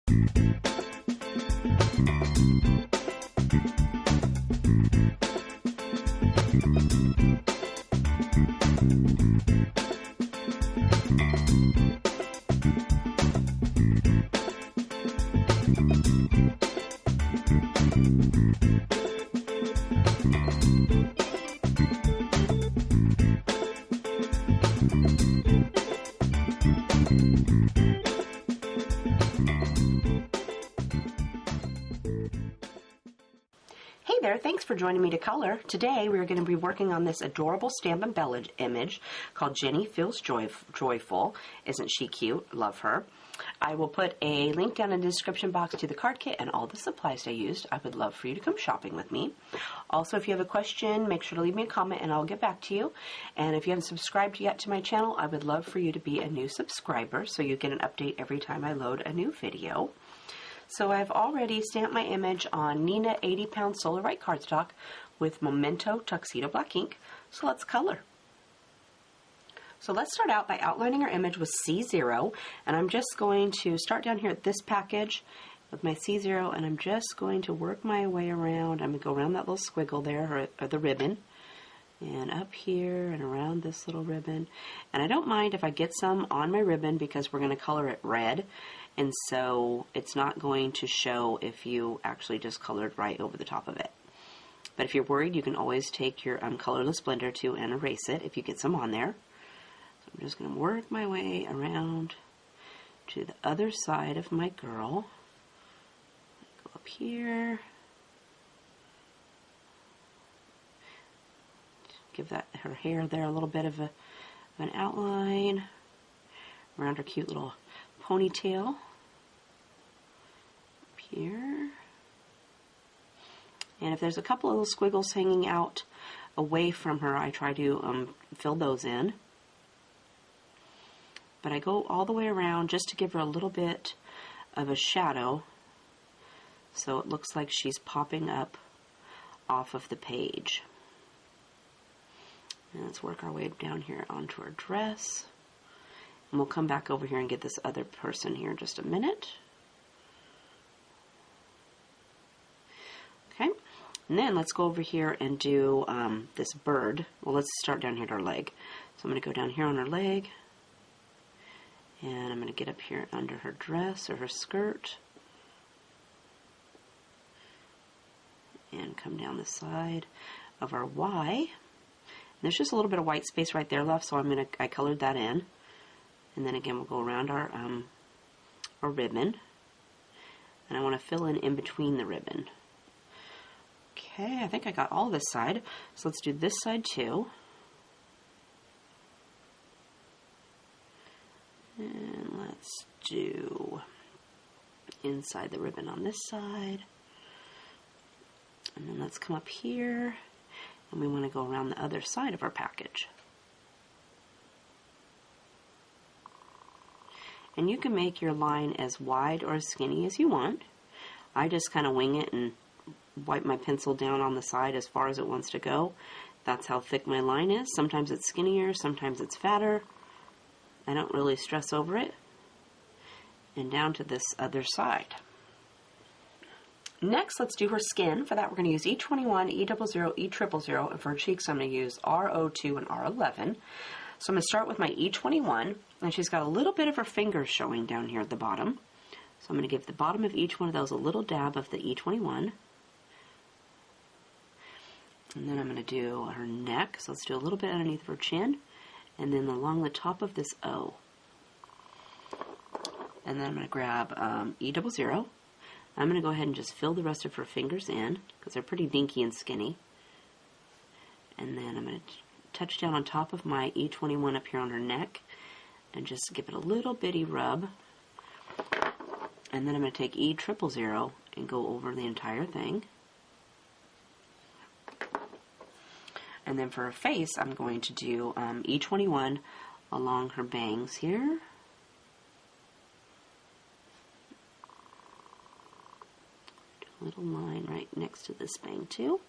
Hey there, thanks for joining me to color. Today we're going to be working on this adorable Stampin' Bella image called Jenny Feels Joyful. Isn't she cute? Love her. I will put a link down in the description box to the card kit and all the supplies I used. I would love for you to come shopping with me. Also, if you have a question, make sure to leave me a comment and I'll get back to you. And if you haven't subscribed yet to my channel, I would love for you to be a new subscriber so you get an update every time I load a new video. So I've already stamped my image on Neenah 80-pound Solarite cardstock with Memento Tuxedo Black ink. So let's color. So let's start out by outlining our image with C0, and I'm just going to start down here at this package with my C0, and I'm just going to work my way around. I'm going to go around that little squiggle there, or the ribbon, and up here and around this little ribbon. And I don't mind if I get some on my ribbon because we're going to color it red, and so it's not going to show if you actually just colored right over the top of it. But if you're worried, you can always take your colorless blender too and erase it if you get some on there. So I'm just going to work my way around to the other side of my girl. Go up here. Give that her hair there a little bit of an outline around her cute little ponytail. Up here. And if there's a couple of little squiggles hanging out away from her, I try to fill those in. But I go all the way around just to give her a little bit of a shadow so it looks like she's popping up off of the page. And let's work our way down here onto her dress. And we'll come back over here and get this other person here in just a minute. Okay, and then let's go over here and do this bird. Well, let's start down here at her leg. So I'm going to go down here on her leg. And I'm going to get up here under her dress or her skirt. And come down the side of our Y. And there's just a little bit of white space right there left, so I colored that in. And then again, we'll go around our ribbon. And I want to fill in between the ribbon. Okay, I think I got all this side. So let's do this side too. And let's do inside the ribbon on this side. And then let's come up here. And we want to go around the other side of our package. And you can make your line as wide or as skinny as you want. I just kind of wing it and wipe my pencil down on the side as far as it wants to go. That's how thick my line is. Sometimes it's skinnier, sometimes it's fatter. I don't really stress over it. And down to this other side. Next, let's do her skin. For that, we're going to use E21, E00, E000, and for her cheeks, I'm going to use R02 and R11. So I'm going to start with my E21, and she's got a little bit of her fingers showing down here at the bottom. So I'm going to give the bottom of each one of those a little dab of the E21. And then I'm going to do her neck, so let's do a little bit underneath of her chin, and then along the top of this O. And then I'm going to grab E00. I'm going to go ahead and just fill the rest of her fingers in, because they're pretty dinky and skinny. And then I'm going to touch down on top of my E21 up here on her neck, and just give it a little bitty rub. And then I'm going to take E000 and go over the entire thing. And then for her face, I'm going to do E21 along her bangs here. Do a little line right next to this bang too.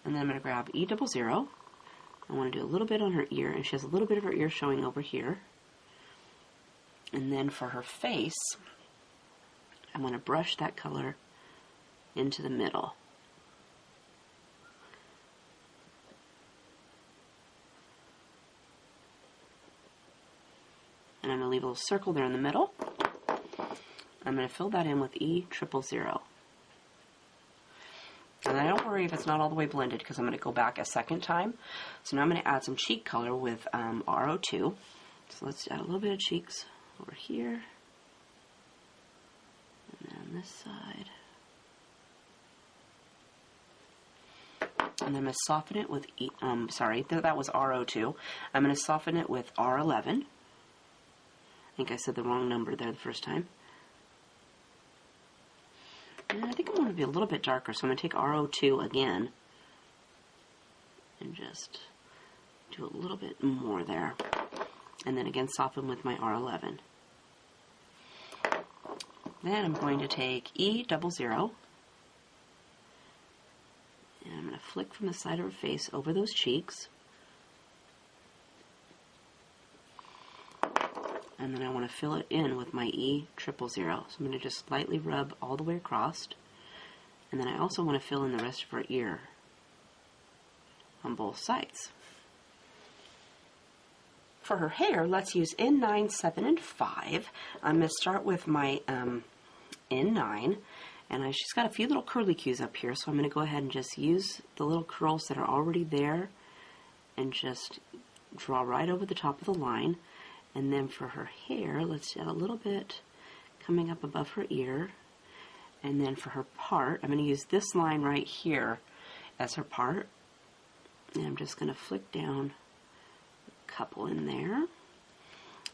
And then I'm going to grab E00. I want to do a little bit on her ear, and she has a little bit of her ear showing over here. And then for her face, I'm going to brush that color into the middle. And I'm going to leave a little circle there in the middle. I'm going to fill that in with E000. And I don't worry if it's not all the way blended because I'm going to go back a second time. So now I'm going to add some cheek color with R02. So let's add a little bit of cheeks over here. And then this side. And then I'm going to soften it with, that was R02. I'm going to soften it with R11. I think I said the wrong number there the first time. And I think I want to be a little bit darker, so I'm going to take R02 again and just do a little bit more there. And then again soften with my R11. Then I'm going to take E00, and I'm going to flick from the side of her face over those cheeks. And then I want to fill it in with my E000. So I'm going to just lightly rub all the way across. And then I also want to fill in the rest of her ear on both sides. For her hair, let's use N9, 7, and 5. I'm going to start with my N9. And she's got a few little curly cues up here, so I'm going to go ahead and just use the little curls that are already there and just draw right over the top of the line. And then for her hair, let's add a little bit coming up above her ear. And then for her part, I'm going to use this line right here as her part. And I'm just going to flick down a couple in there.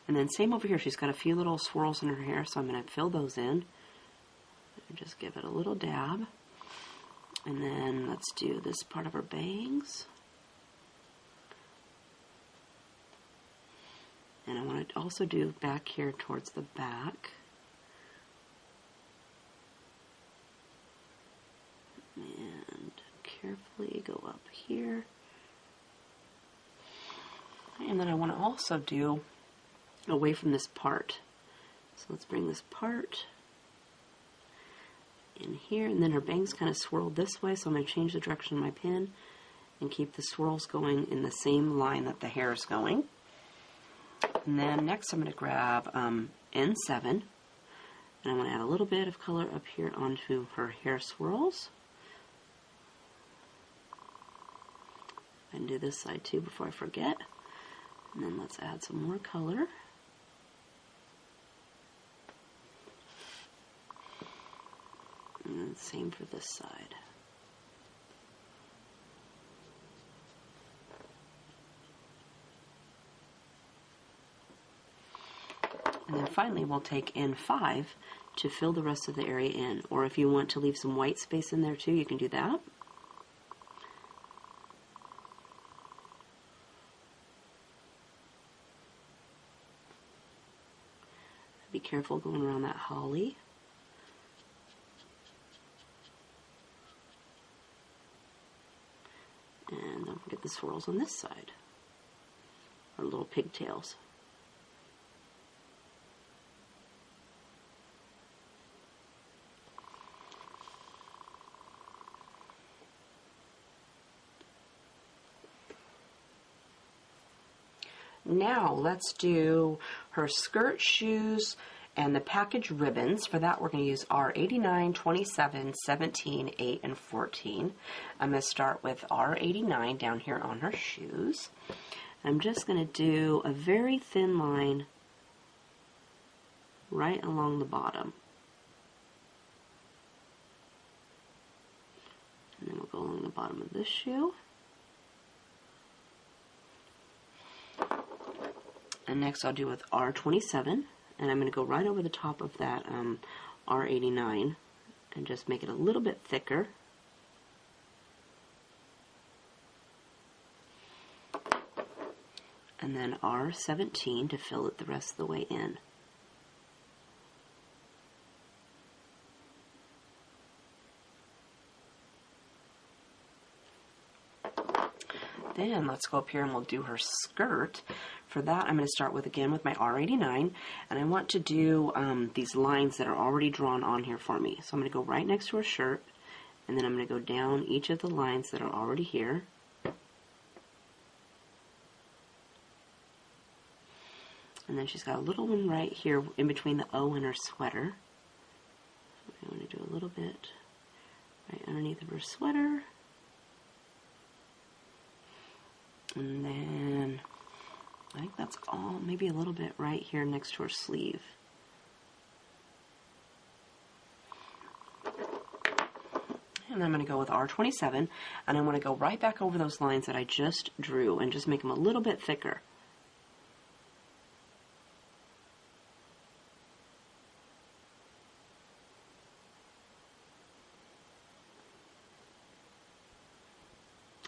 And then same over here, she's got a few little swirls in her hair, so I'm going to fill those in. And just give it a little dab. And then let's do this part of her bangs. And I want to also do back here towards the back. And carefully go up here. And then I want to also do away from this part. So let's bring this part in here. And then her bangs kind of swirled this way, so I'm going to change the direction of my pen and keep the swirls going in the same line that the hair is going. And then next I'm going to grab N7, and I'm going to add a little bit of color up here onto her hair swirls. And do this side too before I forget. And then let's add some more color. And then same for this side. And then finally we'll take N5 to fill the rest of the area in. Or if you want to leave some white space in there too, you can do that. Be careful going around that holly. And don't forget the swirls on this side. Our little pigtails. Now let's do her skirt, shoes, and the package ribbons. For that we're going to use R89, 27, 17, 8, and 14. I'm going to start with R89 down here on her shoes. I'm just going to do a very thin line right along the bottom. And then we'll go along the bottom of this shoe. And next I'll do with R27, and I'm going to go right over the top of that R89 and just make it a little bit thicker. And then R17 to fill it the rest of the way in. Then let's go up here and we'll do her skirt. for that, I'm going to start with, again, with my R89, and I want to do these lines that are already drawn on here for me. So I'm going to go right next to her shirt, and then I'm going to go down each of the lines that are already here. And then she's got a little one right here in between the O and her sweater. So I'm going to do a little bit right underneath of her sweater. And then I think that's all, maybe a little bit right here next to her sleeve. And I'm going to go with R27, and I want to go right back over those lines that I just drew and just make them a little bit thicker.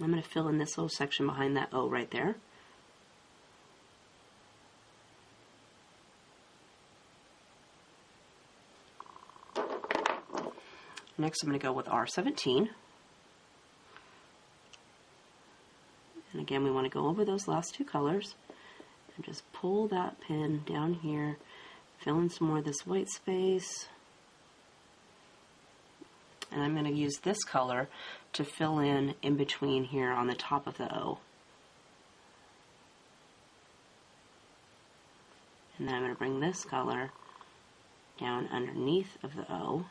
I'm going to fill in this little section behind that O right there. Next, I'm going to go with R17. And again, we want to go over those last two colors and just pull that pen down here, fill in some more of this white space. And I'm going to use this color to fill in between here on the top of the O. And then I'm going to bring this color down underneath of the O,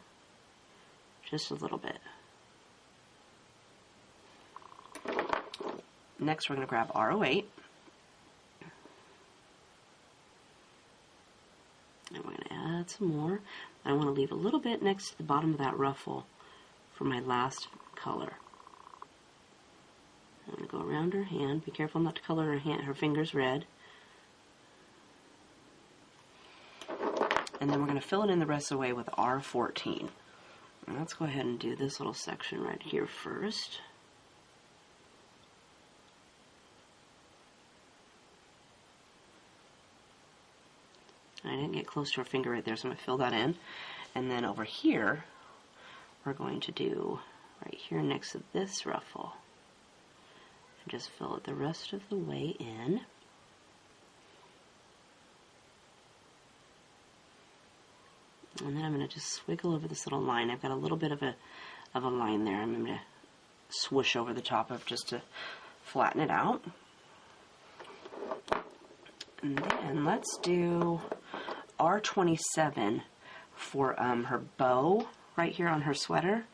just a little bit. Next, we're going to grab R08. And we're going to add some more. I want to leave a little bit next to the bottom of that ruffle for my last color. I'm going to go around her hand. Be careful not to color her hand, her fingers red. And then we're going to fill it in the rest of the way with R14. And let's go ahead and do this little section right here first. I didn't get close to her finger right there, so I'm going to fill that in. And then over here, we're going to do right here next to this ruffle. And just fill it the rest of the way in. And then I'm going to just swiggle over this little line. I've got a little bit of a line there. I'm going to swoosh over the top of just to flatten it out. And then let's do R27 for her bow right here on her sweater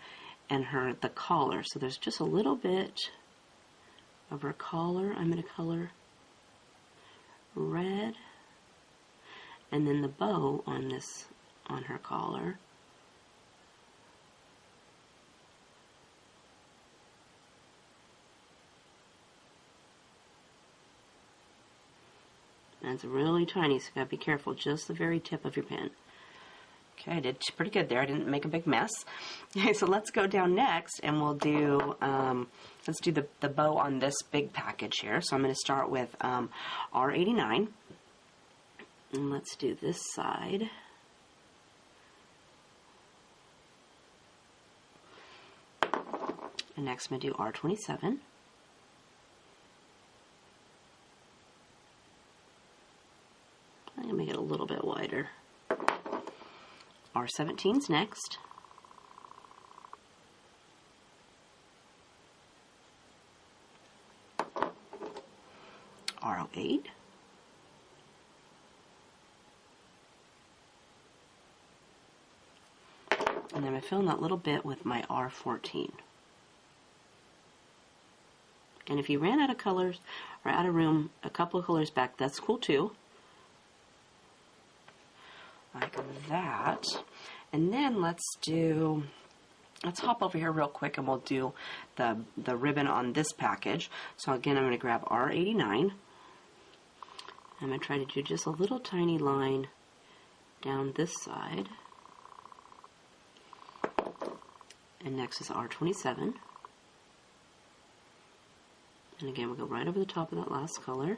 and the collar. So there's just a little bit of her collar. I'm going to color red, and then the bow on her collar. And it's really tiny, so you gotta be careful, just the very tip of your pen. Okay, I did pretty good there. I didn't make a big mess. Okay, so let's go down next, and we'll do, let's do the bow on this big package here. So I'm going to start with R89, and let's do this side. And next I'm going to do R27. I'm going to make it a little bit wider. R17's next. R08. And then I'm going to fill in that little bit with my R14. And if you ran out of colors or out of room a couple of colors back, that's cool too. Like that. And then let's hop over here real quick and we'll do the ribbon on this package. So again, I'm going to grab R89. I'm going to try to do just a little tiny line down this side. And next is R27. And again, we'll go right over the top of that last color.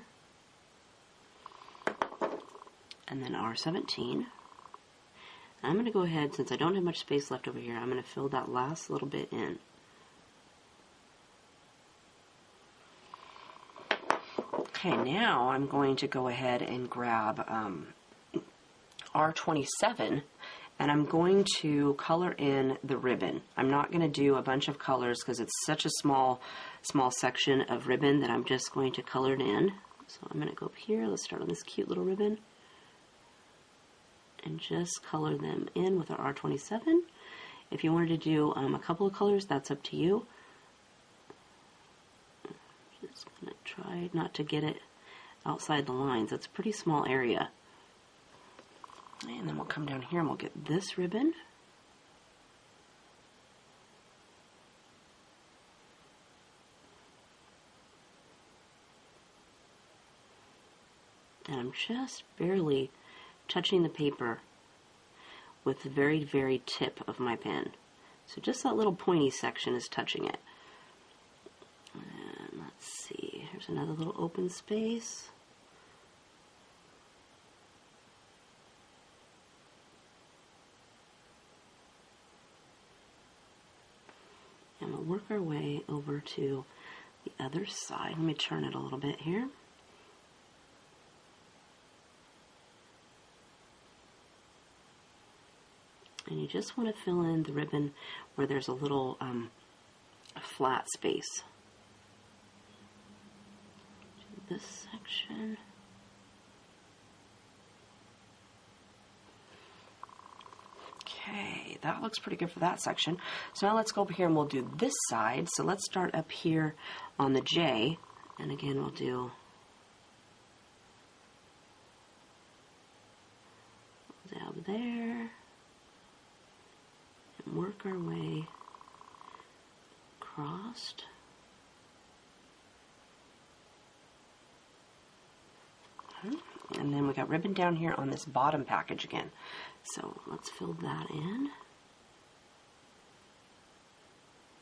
And then R17. I'm going to go ahead, since I don't have much space left over here, I'm going to fill that last little bit in. Okay, now I'm going to go ahead and grab R27, and I'm going to color in the ribbon. I'm not going to do a bunch of colors because it's such a small section of ribbon that I'm just going to color it in. So I'm going to go up here. Let's start on this cute little ribbon and just color them in with our R27. If you wanted to do a couple of colors, that's up to you. Just going to try not to get it outside the lines. It's a pretty small area. And then we'll come down here and we'll get this ribbon. And I'm just barely touching the paper with the very, very tip of my pen. So just that little pointy section is touching it. And let's see, here's another little open space. And we'll work our way over to the other side. Let me turn it a little bit here. And you just want to fill in the ribbon where there's a little flat space. This section. Okay, that looks pretty good for that section. So now let's go over here and we'll do this side. So let's start up here on the J, and again we'll do dab there and work our way across. And then we got ribbon down here on this bottom package again. So let's fill that in.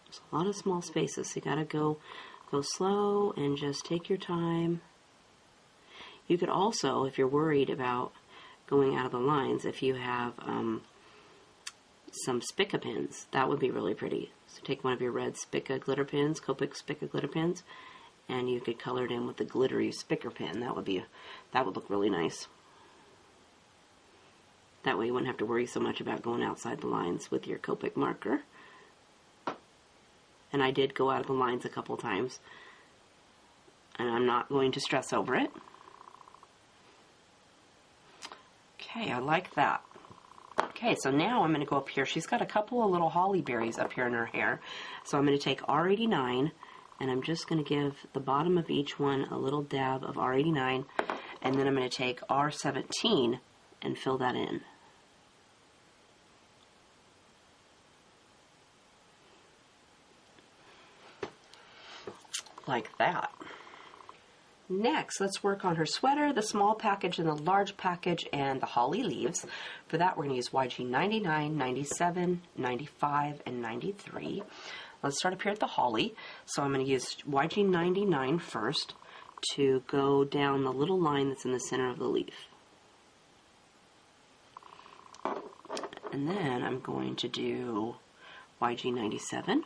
There's a lot of small spaces, so you gotta go slow and just take your time. You could also, if you're worried about going out of the lines, if you have some Spica pens, that would be really pretty. So take one of your red Spica glitter pens, Copic Spica glitter pens, and you could color it in with the glittery Spica pen. That would look really nice. That way you wouldn't have to worry so much about going outside the lines with your Copic marker. And I did go out of the lines a couple times, and I'm not going to stress over it. Okay, I like that. Okay, so now I'm going to go up here. She's got a couple of little holly berries up here in her hair. So I'm going to take R89, and I'm just going to give the bottom of each one a little dab of R89, and then I'm going to take R17 and fill that in. Like that. Next, let's work on her sweater, the small package and the large package, and the holly leaves. For that, we're going to use YG 99, 97, 95, and 93. Let's start up here at the holly. So I'm going to use YG 99 first to go down the little line that's in the center of the leaf. And then I'm going to do YG 97.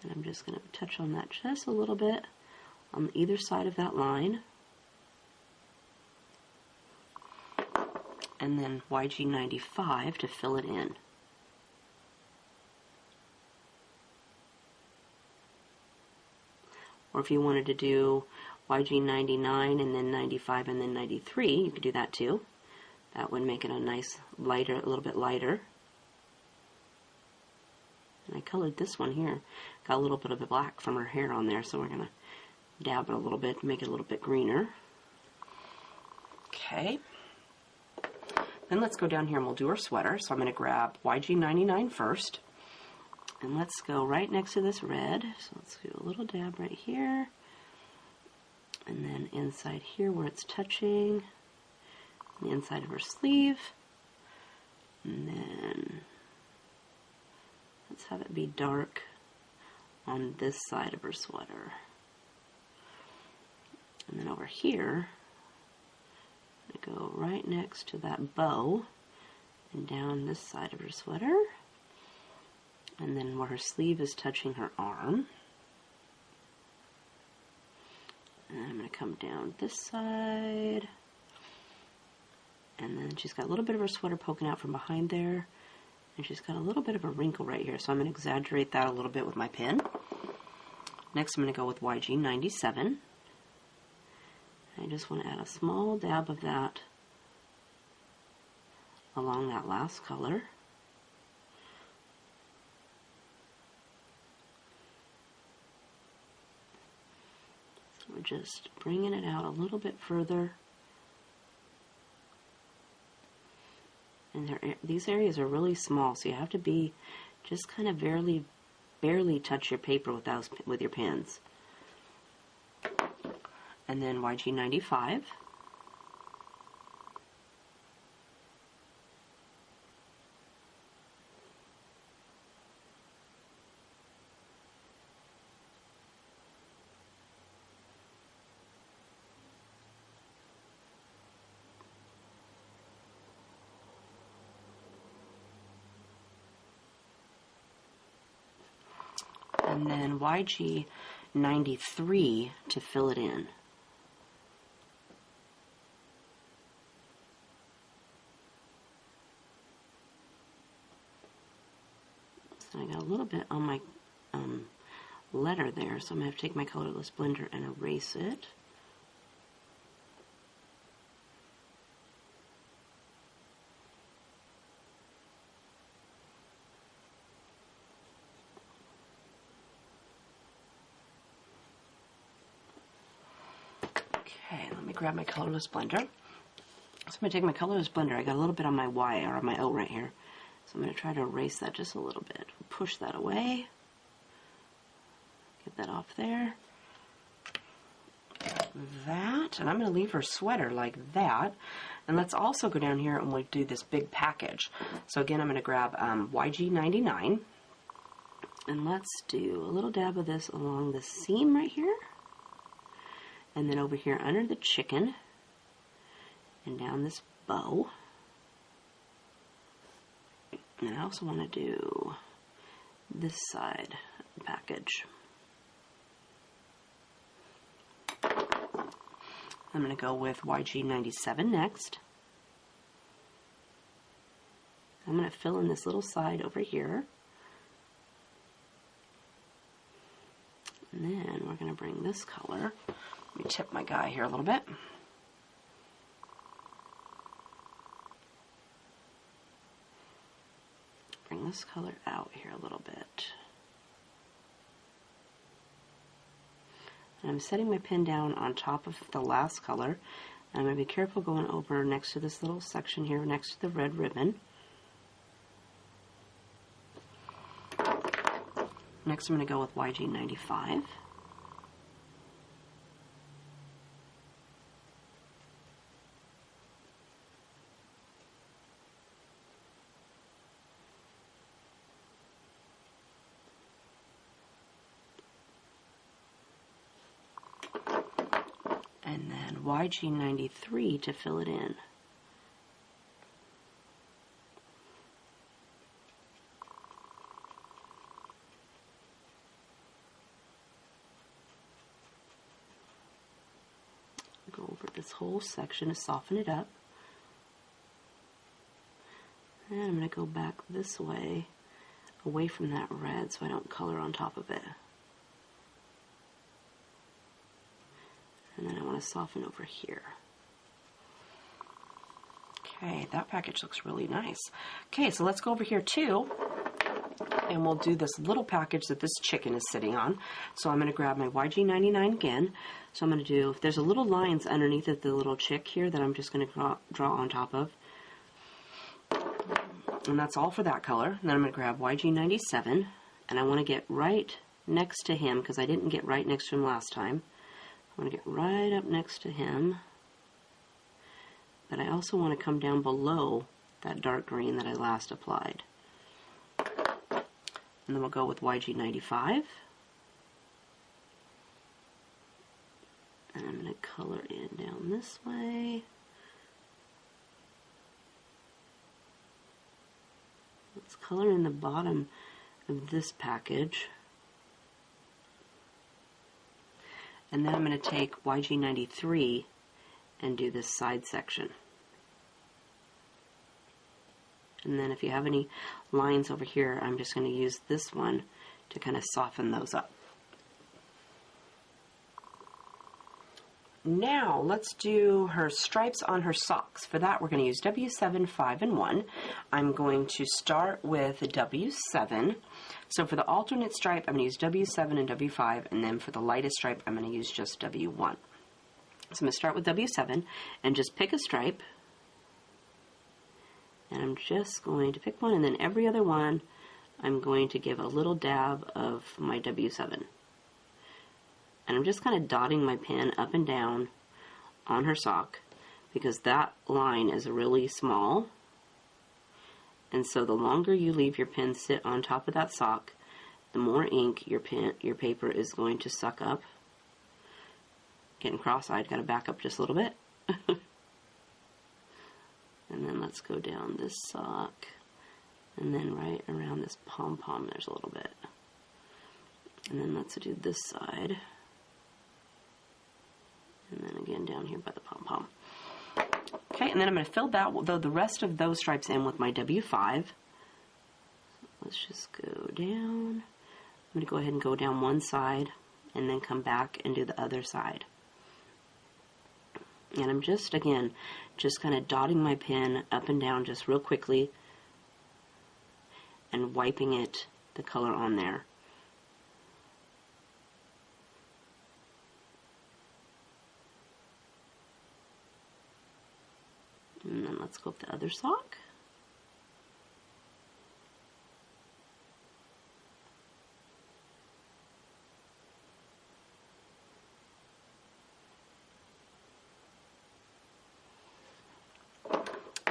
And I'm just going to touch on that just a little bit on either side of that line. And then YG 95 to fill it in. Or if you wanted to do YG 99 and then 95 and then 93, you could do that too. That would make it a nice lighter, a little bit lighter. And I colored this one here. Got a little bit of the black from her hair on there, so we're going to dab it a little bit to make it a little bit greener. Okay. Then let's go down here and we'll do her sweater. So I'm going to grab YG 99 first. And let's go right next to this red. So let's do a little dab right here. And then inside here where it's touching, the inside of her sleeve. And then let's have it be dark on this side of her sweater. And then over here, I'm going to go right next to that bow and down this side of her sweater. And then where her sleeve is touching her arm. And I'm going to come down this side. And then she's got a little bit of her sweater poking out from behind there. And she's got a little bit of a wrinkle right here. So I'm going to exaggerate that a little bit with my pen. Next I'm going to go with YG97. I just want to add a small dab of that along that last color. So we're just bringing it out a little bit further. And these areas are really small, so you have to be just kind of barely touch your paper with your pens. And then YG95. And then YG93 to fill it in. So I got a little bit on my letter there, so I'm going to have to take my colorless blender and erase it. Okay, let me grab my colorless blender. So I'm going to take my colorless blender. I got a little bit on my Y or on my O right here. So I'm going to try to erase that just a little bit. Push that away. Get that off there. That, and I'm going to leave her sweater like that. And let's also go down here and we'll do this big package. So again, I'm going to grab YG99. And let's do a little dab of this along the seam right here. And then over here under the chicken. And down this bow. And I also want to do this side package. I'm going to go with YG97 next. I'm going to fill in this little side over here. And then we're going to bring this color. Let me tip my guy here a little bit. Bring this color out here a little bit. And I'm setting my pen down on top of the last color. And I'm going to be careful going over next to this little section here, next to the red ribbon. Next I'm going to go with YG95. And then YG93 to fill it in. Go over this whole section to soften it up. And I'm going to go back this way, away from that red so I don't color on top of it. And then I want to soften over here. Okay, that package looks really nice. Okay, so let's go over here too, and we'll do this little package that this chicken is sitting on. So I'm going to grab my YG99 again. So I'm going to do, there's a little lines underneath of the little chick here that I'm just going to draw on top of. And that's all for that color. And then I'm going to grab YG97, and I want to get right next to him, because I didn't get right next to him last time. I want to get right up next to him, but I also want to come down below that dark green that I last applied. And then we'll go with YG95. And I'm going to color in down this way. Let's color in the bottom of this package. And then I'm going to take YG93 and do this side section. And then if you have any lines over here, I'm just going to use this one to kind of soften those up. Now let's do her stripes on her socks. For that we're going to use W7, 5, and 1. I'm going to start with W7. So for the alternate stripe I'm going to use W7 and W5, and then for the lightest stripe I'm going to use just W1. So I'm going to start with W7 and just pick a stripe. And I'm just going to pick one, and then every other one I'm going to give a little dab of my W7. And I'm just kind of dotting my pen up and down on her sock because that line is really small. And so the longer you leave your pen sit on top of that sock, the more ink your paper is going to suck up. Getting cross-eyed, got to back up just a little bit. And then let's go down this sock, and then right around this pom-pom there's a little bit. And then let's do this side. And then again down here by the pom-pom. Okay, and then I'm going to fill the rest of those stripes in with my W5. Let's just go down. I'm going to go ahead and go down one side and then come back and do the other side. And I'm just, again, just kind of dotting my pen up and down just real quickly and wiping the color on there. And then let's go with the other sock.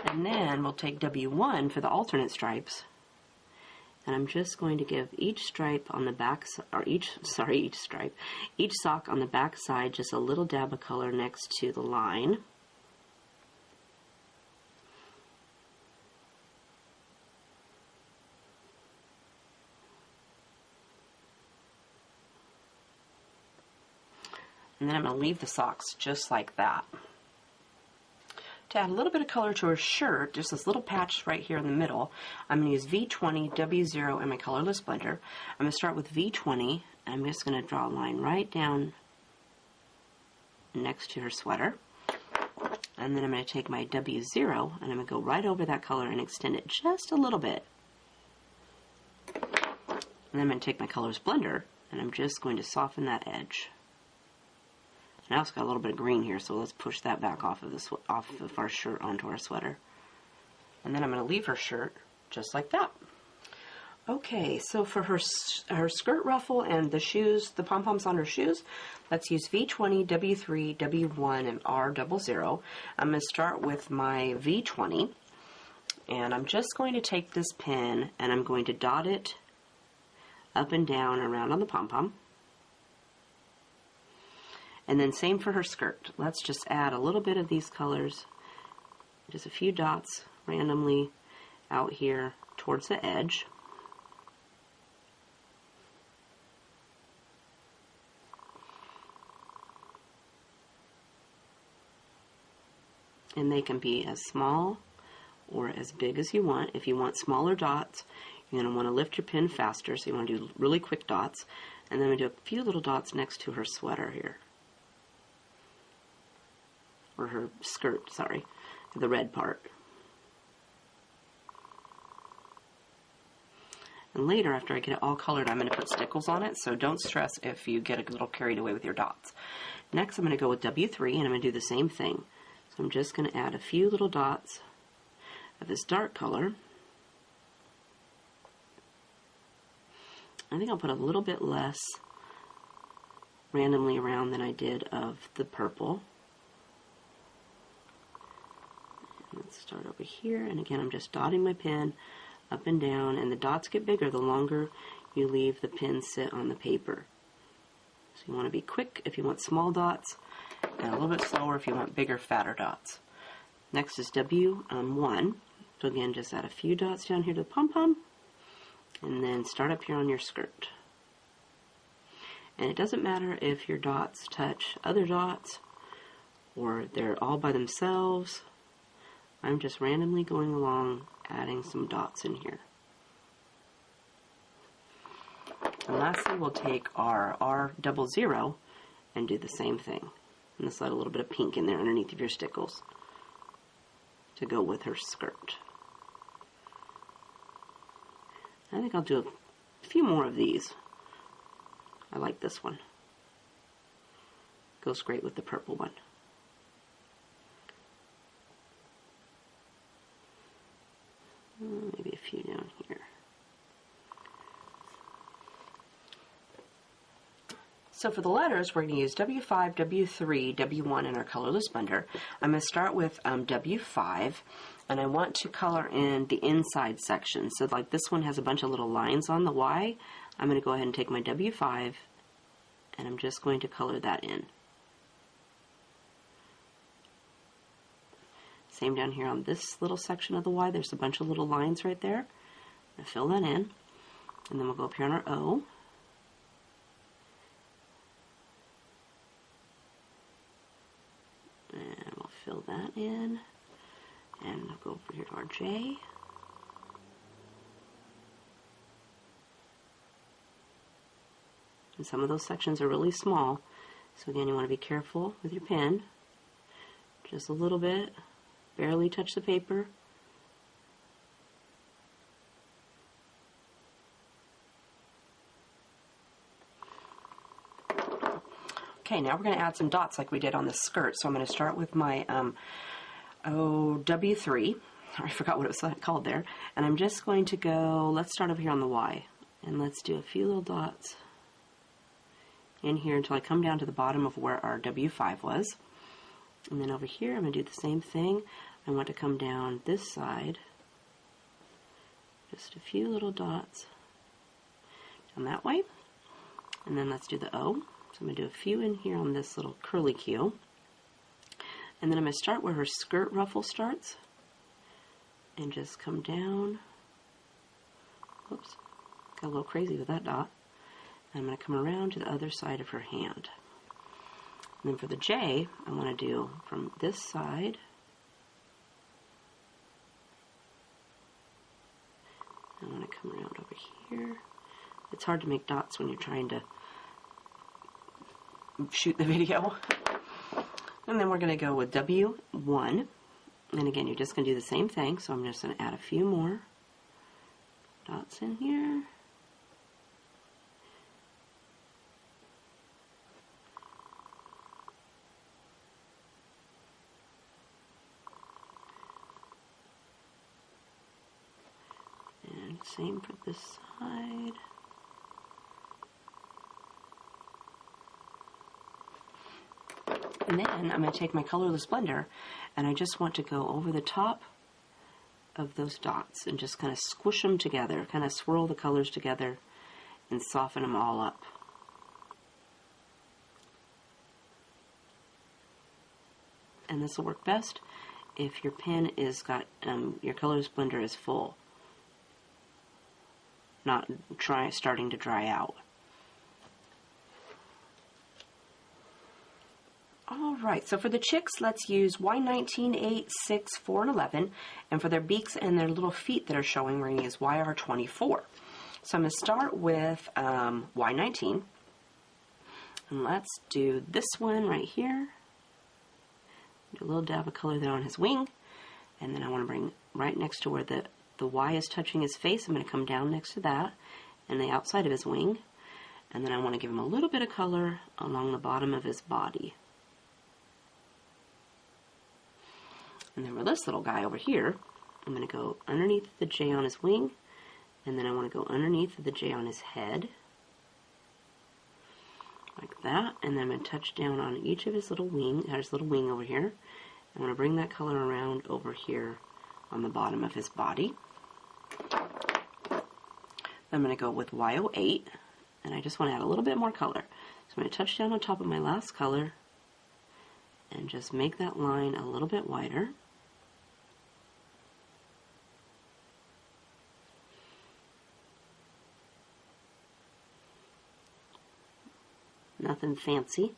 And then we'll take W1 for the alternate stripes. And I'm just going to give each stripe on the back, each sock on the back side just a little dab of color next to the line. And then I'm going to leave the socks just like that. To add a little bit of color to her shirt, just this little patch right here in the middle, I'm going to use V20, W0, and my colorless blender. I'm going to start with V20, and I'm just going to draw a line right down next to her sweater. And then I'm going to take my W0, and I'm going to go right over that color and extend it just a little bit. And then I'm going to take my colorless blender, and I'm just going to soften that edge. And I also got a little bit of green here, so let's push that back off of our shirt onto our sweater. And then I'm going to leave her shirt just like that. Okay, so for her skirt ruffle and the shoes, the pom-poms on her shoes, let's use V20, W3, W1, and R00. I'm going to start with my V20, and I'm just going to take this pen and I'm going to dot it up and down around on the pom-pom. And then same for her skirt. Let's just add a little bit of these colors, just a few dots randomly out here towards the edge. And they can be as small or as big as you want. If you want smaller dots, you're going to want to lift your pen faster, so you want to do really quick dots. And then we do a few little dots next to her sweater here. Or her skirt, sorry, the red part. And later, after I get it all colored, I'm going to put stickles on it, so don't stress if you get a little carried away with your dots. Next, I'm going to go with W3, and I'm going to do the same thing. So I'm just going to add a few little dots of this dark color. I think I'll put a little bit less randomly around than I did of the purple. Let's start over here, and again I'm just dotting my pen up and down, and the dots get bigger the longer you leave the pen sit on the paper. So you want to be quick if you want small dots, and a little bit slower if you want bigger, fatter dots. Next is W1. So again, just add a few dots down here to the pom-pom, and then start up here on your skirt. And it doesn't matter if your dots touch other dots or they're all by themselves. I'm just randomly going along adding some dots in here. And lastly, we'll take our R00 and do the same thing. And just let a little bit of pink in there underneath of your stickles to go with her skirt. I think I'll do a few more of these. I like this one. Goes great with the purple one. Maybe a few down here. So for the letters, we're going to use W5, W3, W1 in our colorless blender. I'm going to start with W5, and I want to color in the inside section. So like this one has a bunch of little lines on the Y. I'm going to go ahead and take my W5, and I'm just going to color that in. Same down here on this little section of the Y. There's a bunch of little lines right there. I'm going to fill that in, and then we'll go up here on our O. And we'll fill that in, and I'll go over here to our J. And some of those sections are really small, so again, you want to be careful with your pen. Just a little bit, barely touch the paper. Okay, now we're going to add some dots like we did on the skirt. So I'm going to start with my W3. I forgot what it was called there. And I'm just going to go, let's start over here on the Y. And let's do a few little dots in here until I come down to the bottom of where our W5 was. And then over here, I'm going to do the same thing. I want to come down this side. Just a few little dots down that way. And then let's do the O. So I'm going to do a few in here on this little curly Q. And then I'm going to start where her skirt ruffle starts. And just come down. Oops, got a little crazy with that dot. And I'm going to come around to the other side of her hand. And then for the J, I want to do from this side. I want to come around over here. It's hard to make dots when you're trying to shoot the video. And then we're going to go with W1. And again, you're just going to do the same thing. So I'm just going to add a few more dots in here. And same for this side. And then I'm going to take my colorless blender, and I just want to go over the top of those dots and just kind of squish them together, kind of swirl the colors together and soften them all up. And this will work best if your pen is got, your colorless blender is full, not starting to dry out. Alright, so for the chicks, let's use Y19, 8, 6, 4, and 11. And for their beaks and their little feet that are showing, we're going to use YR24. So I'm going to start with Y19. And let's do this one right here. Do a little dab of color there on his wing. And then I want to bring right next to where the Y is touching his face. I'm going to come down next to that and the outside of his wing. And then I want to give him a little bit of color along the bottom of his body. And then for this little guy over here, I'm going to go underneath the J on his wing, and then I want to go underneath the J on his head, like that, and then I'm going to touch down on each of his little wing, over here. I'm going to bring that color around over here on the bottom of his body. I'm going to go with Y08, and I just want to add a little bit more color. So I'm going to touch down on top of my last color, and just make that line a little bit wider. Nothing fancy.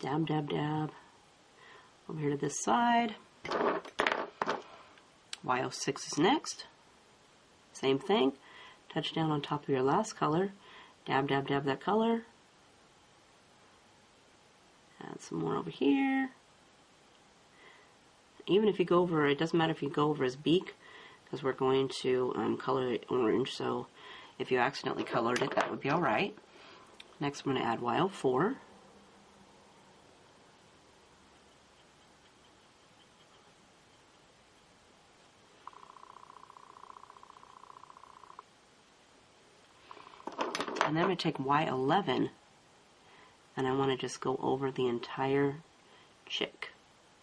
Dab, dab, dab. Over here to this side. Y06 is next. Same thing. Touch down on top of your last color. Dab, dab, dab that color. Add some more over here. Even if you go over, it doesn't matter if you go over his beak, because we're going to color it orange, so if you accidentally colored it, that would be alright. Next I'm going to add Y04. And then I'm going to take Y11, and I want to just go over the entire chick.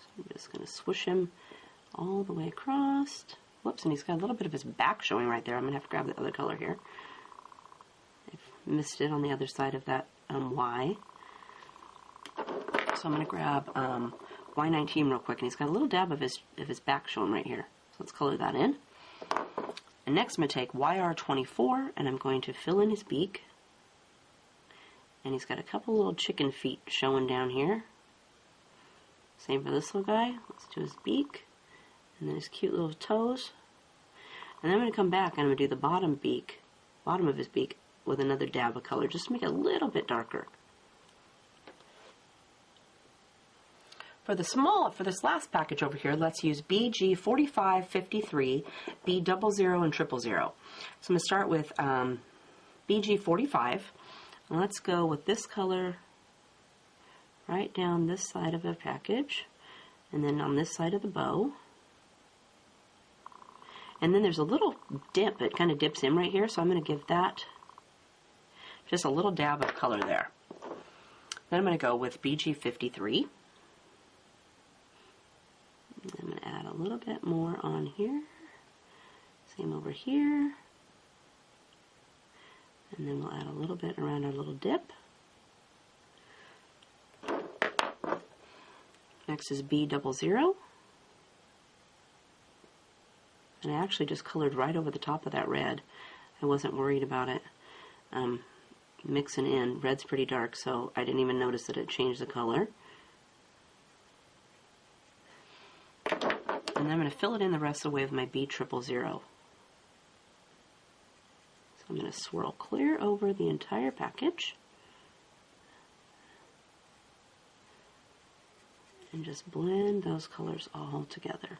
So I'm just going to swoosh him all the way across. Whoops, and he's got a little bit of his back showing right there. I'm going to have to grab the other color here. I've missed it on the other side of that Y. So I'm going to grab Y19 real quick, and he's got a little dab of his back showing right here. So let's color that in. And next I'm going to take YR24, and I'm going to fill in his beak. And he's got a couple little chicken feet showing down here. Same for this little guy. Let's do his beak. And then his cute little toes. And then I'm going to come back and I'm going to do the bottom of his beak, with another dab of color, just to make it a little bit darker. For this last package over here, let's use BG4553, B00, and 000. So I'm going to start with BG45. And let's go with this color right down this side of the package, and then on this side of the bow. And then there's a little dip, it kind of dips in right here, so I'm going to give that just a little dab of color there. Then I'm going to go with BG53. I'm going to add a little bit more on here. Same over here. And then we'll add a little bit around our little dip. Next is B00. And I actually just colored right over the top of that red. I wasn't worried about it mixing in. Red's pretty dark, so I didn't even notice that it changed the color. And then I'm going to fill it in the rest of the way with my B000. So I'm going to swirl clear over the entire package. And just blend those colors all together.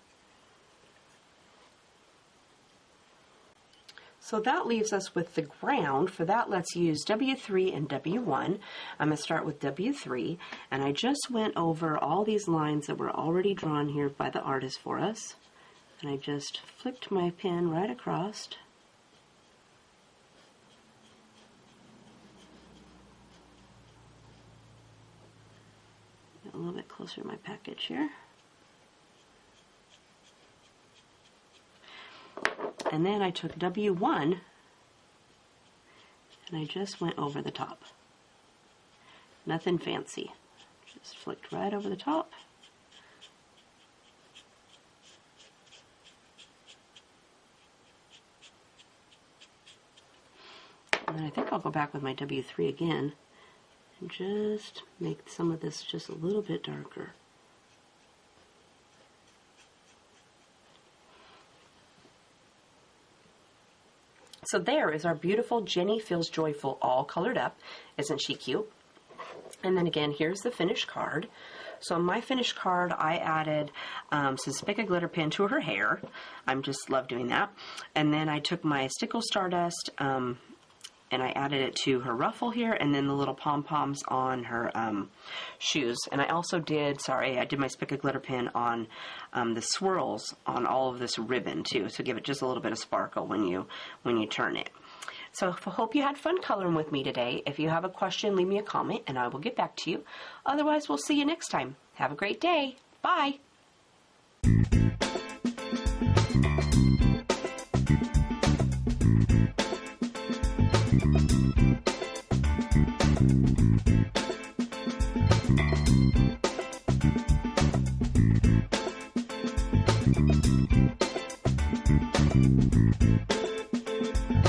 So that leaves us with the ground. For that, let's use W3 and W1. I'm going to start with W3, and I just went over all these lines that were already drawn here by the artist for us. And I just flicked my pen right across. Get a little bit closer to my package here. And then I took W1 and I just went over the top. Nothing fancy. Just flicked right over the top. And then I think I'll go back with my W3 again and just make some of this just a little bit darker. So there is our beautiful Jenny Feels Joyful all colored up. Isn't she cute? And then again, here's the finished card. So on my finished card, I added some Spick of Glitter Pen to her hair. I just love doing that. And then I took my Stickle Stardust and I added it to her ruffle here, and then the little pom-poms on her shoes. And I also did, I did my Spick of Glitter Pen on the swirls on all of this ribbon too, so give it just a little bit of sparkle when you turn it. So I hope you had fun coloring with me today. If you have a question, leave me a comment and I will get back to you. Otherwise, we'll see you next time. Have a great day. Bye.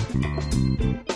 Thank you.